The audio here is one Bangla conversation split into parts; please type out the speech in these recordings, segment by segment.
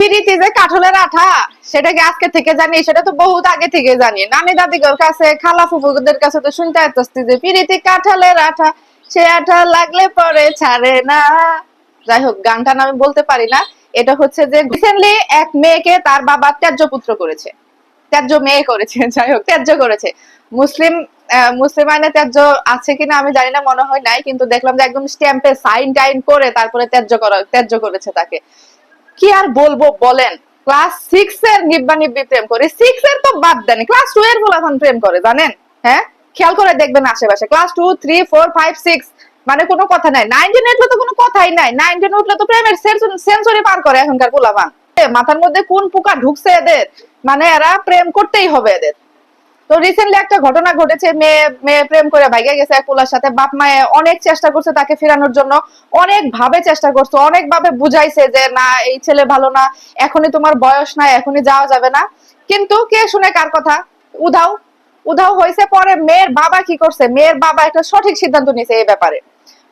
পিরিতি যে কাঠলের আঠা, সেটা কি আজকে থেকে জানি? সেটা তো বহুত আগে থেকে জানি। নানি দাদির কাছে, খালা ফুফুদের কাছে তো শুনতে আসতেছি যে পিরিতি কাঠলের আঠা, সে আঠা লাগলে পরে ছাড়ে না। যাই হোক, গানটা আমি বলতে পারি না। এটা হচ্ছে যে রিসেন্টলি এক মেয়েকে তার বাবা ত্যায্য পুত্র করেছে, ত্যায্য মেয়ে করেছে, যাই হোক ত্যায্য করেছে। মুসলিম মুসলিম আইনে ত্যায্য আছে কিনা আমি জানি না, মনে হয় নাই, কিন্তু দেখলাম যে একদম স্ট্যাম্পে সাইন টাইন করে তারপরে ত্যায্য করেছে তাকে। কি আর বলবো বলেন, ক্লাস 6 এর নিব্বা নিব্বি প্রেম করে, 6 এর তো বাদ দেন, ক্লাস 2 এর পোলাপান প্রেম করে, জানেন? হ্যাঁ, খেয়াল করে দেখবেন আশেপাশে ক্লাস 2 3 4 5 6, মানে কোনো কথা নাই। 19 উঠলে তো কোনো কথাই নাই, 19 উঠলে তো প্রেমের সেঞ্চুরি পার করে এখনকার পোলাপান। মাথার মধ্যে কোন পোকা ঢুকছে এদের, মানে এরা প্রেম করতেই হবে এদের। তো রিসেন্টলি একটা ঘটনা ঘটেছে, মেয়ে মেয়ে প্রেম করে ভাইগা গেছে এক পোলার সাথে। বাপ মায়ে অনেক চেষ্টা করছে তাকে ফেরানোর জন্য, অনেক ভাবে চেষ্টা করছে, অনেক ভাবে বুঝাইছে যে না, এই ছেলে ভালো না, এখনই তোমার বয়স নাই, এখনই যাওয়া যাবে না। কিন্তু কে শুনে কার কথা? উধাও উধাও হয়েছে। পরে মেয়ের বাবা কি করছে, মেয়ের বাবা একটা সঠিক সিদ্ধান্ত নিয়েছে এই ব্যাপারে।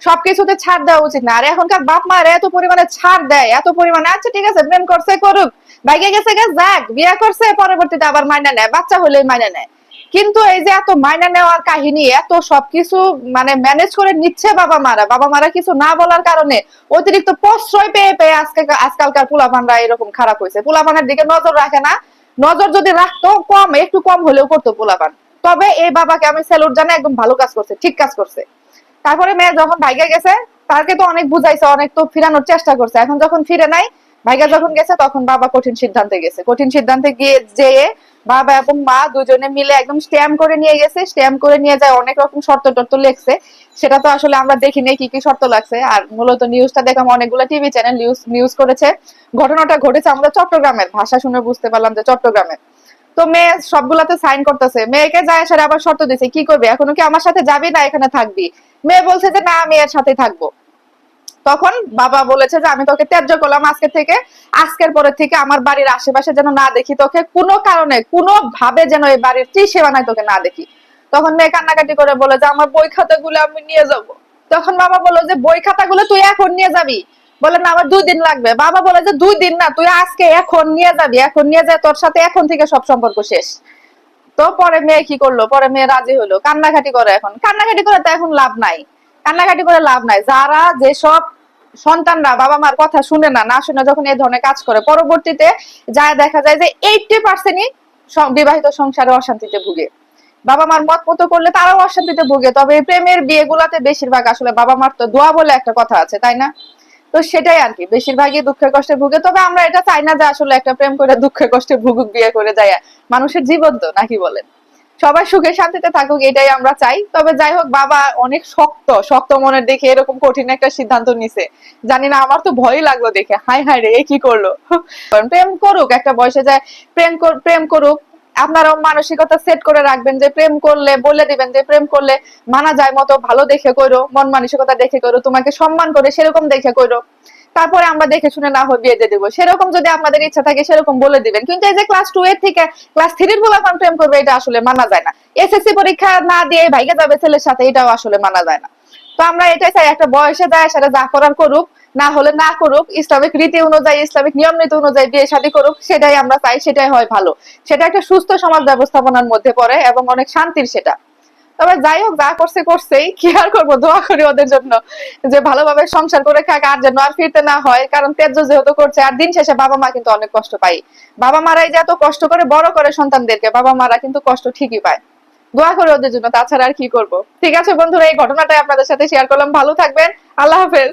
সবকিছুতে ছাড় দেওয়া উচিত না। আর এখনকার বাপ মায়ের এত পরিমাণে ছাড় দেয়, এত পরিমাণে, আচ্ছা ঠিক আছে প্রেম করছে করুক, ভাইগে গেছে গে যাক, বিয়ে করছে, পরবর্তীতে আবার মাইনা নেয়, বাচ্চা হলেই মাইনা নেয়। কিন্তু এই যে এত মাইনা নেওয়ার কাহিনী, এত সবকিছু মানে ম্যানেজ করে নিচ্ছে বাবা মারা কিছু না বলার কারণে অতিরিক্ত প্রশ্রয় পেয়ে পেয়ে আজকালকার পোলাপানরা এরকম খারাপ হয়েছে। পোলাপানের দিকে নজর রাখে না, নজর যদি রাখতো কম, একটু কম হলেও করতো পোলাপান। তবে এই বাবাকে আমি স্যালুট জানাই, একদম ভালো কাজ করছে, ঠিক কাজ করছে। তারপরে মেয়ে যখন ভাইগা গেছে, তাকে তো অনেক বুঝাইছে, অনেক তো ফিরানোর চেষ্টা করছে। এখন যখন ফিরে নাই, ভাইগা যখন গেছে, তখন বাবা কঠিন সিদ্ধান্তে গেছে। কঠিন সিদ্ধান্তে গিয়ে যেয়ে বাবা এবং মা দুজনে মিলে একদম স্ট্যাম্প করে নিয়ে গেছে। স্ট্যাম্প করে নিয়ে যায়, অনেক রকম শর্ত টর্ত লেখছে। সেটা তো আসলে আমরা দেখি নাই কি কি শর্ত লাগছে। আর মূলত নিউজটা দেখলাম অনেকগুলো টিভি চ্যানেল নিউজ করেছে। ঘটনাটা ঘটেছে আমরা চট্টগ্রামের, ভাষা শুনে বুঝতে পারলাম যে চট্টগ্রামের। তো মেয়ে সবগুলাতে সাইন করতেছে, মেয়েকে যায় সারে আবার শর্ত দিছে, কি করবে, এখনো কি আমার সাথে যাবি না এখানে থাকবি? মেয়ে বলছে যে না, আমি এর সাথে থাকবো। তখন বাবা বলেছে যে আমি তোকে ত্যায্য করলাম আজকে থেকে, আজকের পরে থেকে আমার বাড়ির আশেপাশে যেন না দেখি তোকে, কোনো কারণে কোনো ভাবে যেন এই বাড়ির ত্রিসীমানায় তোকে না দেখি। তখন মেয়ে কান্নাকাটি করে বলে যে আমার বই খাতাগুলো আমি নিয়ে যাব। তখন বাবা বললো যে বই খাতাগুলো তুই এখন নিয়ে যাবি? বলে না, আমার 2 দিন লাগবে। বাবা বলে যে 2 দিন না, তুই আজকে এখন নিয়ে যাবি, এখন নিয়ে যায়, তোর সাথে এখন থেকে সব সম্পর্ক শেষ। তো পরে মেয়ে কি করলো, পরে মেয়ে রাজি হলো, কান্নাকাটি করে। এখন কান্নাকাটি করে তো এখন লাভ নাই, কান্নাকাটি করে লাভ নাই। যারা যেসব সন্তানরা বাবা মার কথা শুনে না, না শুনে যখন এই ধরনের কাজ করে, পরবর্তীতে যা দেখা যায় যে 80%ই বিবাহিত সংসারে অশান্তিতে ভুগে। বাবা মার মত মতো করলে তারাও অশান্তিতে ভুগে। তবে প্রেমের বিয়েগুলাতে বেশিরভাগ আসলে বাবা মার তো দোয়া বলে একটা কথা আছে, তাই না? তো সেটাই আর কি, বেশিরভাগই দুঃখে কষ্টে ভুগে। তবে আমরা এটা চাই না যে আসলে একটা প্রেম করে দুঃখে কষ্টে ভুগুক, বিয়ে করে যায়। মানুষের জীবন তো, নাকি বলেন? সবাই সুখে শান্তিতে থাকুক, এটাই আমরা চাই। তবে যাই হোক, বাবা অনেক শক্ত শক্ত মনের দেখে এরকম কঠিন একটা সিদ্ধান্ত নিছে। জানি না, আমার তো ভয়ই লাগলো দেখে, হাই হাই রে, এ কি করলো। প্রেম করুক, একটা বয়সে যায় প্রেম করুক। আপনারাও মানসিকতা সেট করে রাখবেন যে প্রেম করলে বলে দিবেন যে প্রেম করলে মানা যায় মতো ভালো দেখে কইরো, মন মানসিকতা দেখে কইরো, তোমাকে সম্মান করে সেরকম দেখে কইরো। তারপরে আমরা দেখে শুনে না হয় বিয়ে দিয়ে দেবো, সেরকম যদি আপনাদের ইচ্ছা থাকে সেরকম বলে দিবেন। কিন্তু এই যে ক্লাস 2 এর থেকে ক্লাস 3 এর পোলাপান প্রেম করবে, এটা আসলে মানা যায় না। এসএসসি পরীক্ষা না দিয়ে ভাইগা যাবে ছেলের সাথে, এটাও আসলে মানা যায় না। তো আমরা এটাই চাই, একটা বয়সে যায় সেটা যা করার করুক, না হলে না করুক, ইসলামিক রীতি অনুযায়ী, ইসলামিক নিয়ম নীতি অনুযায়ী বিয়ে শাদী করুক, সেটাই আমরা চাই, সেটাই হয় ভালো। সেটা একটা সুস্থ সমাজ ব্যবস্থাপনার মধ্যে পড়ে এবং অনেক শান্তির সেটা। তবে যাই হোক, যা করছে করছেই, কি আর করবো, দোয়া করি ওদের জন্য যে ভালোভাবে সংসার করে খাক, আর যেন আর ফিরতে না হয়। কারণ ত্যায্য যেহেতু করছে, আর দিন শেষে বাবা মা কিন্তু অনেক কষ্ট পায়। বাবা মারাই যে এত কষ্ট করে বড় করে সন্তানদেরকে, বাবা মারা কিন্তু কষ্ট ঠিকই পায়। দোয়া করে ওদের জন্য, তাছাড়া আর কি করব। ঠিক আছে বন্ধুরা, এই ঘটনাটাই আপনাদের সাথে শেয়ার করলাম। ভালো থাকবেন, আল্লাহ হাফেজ।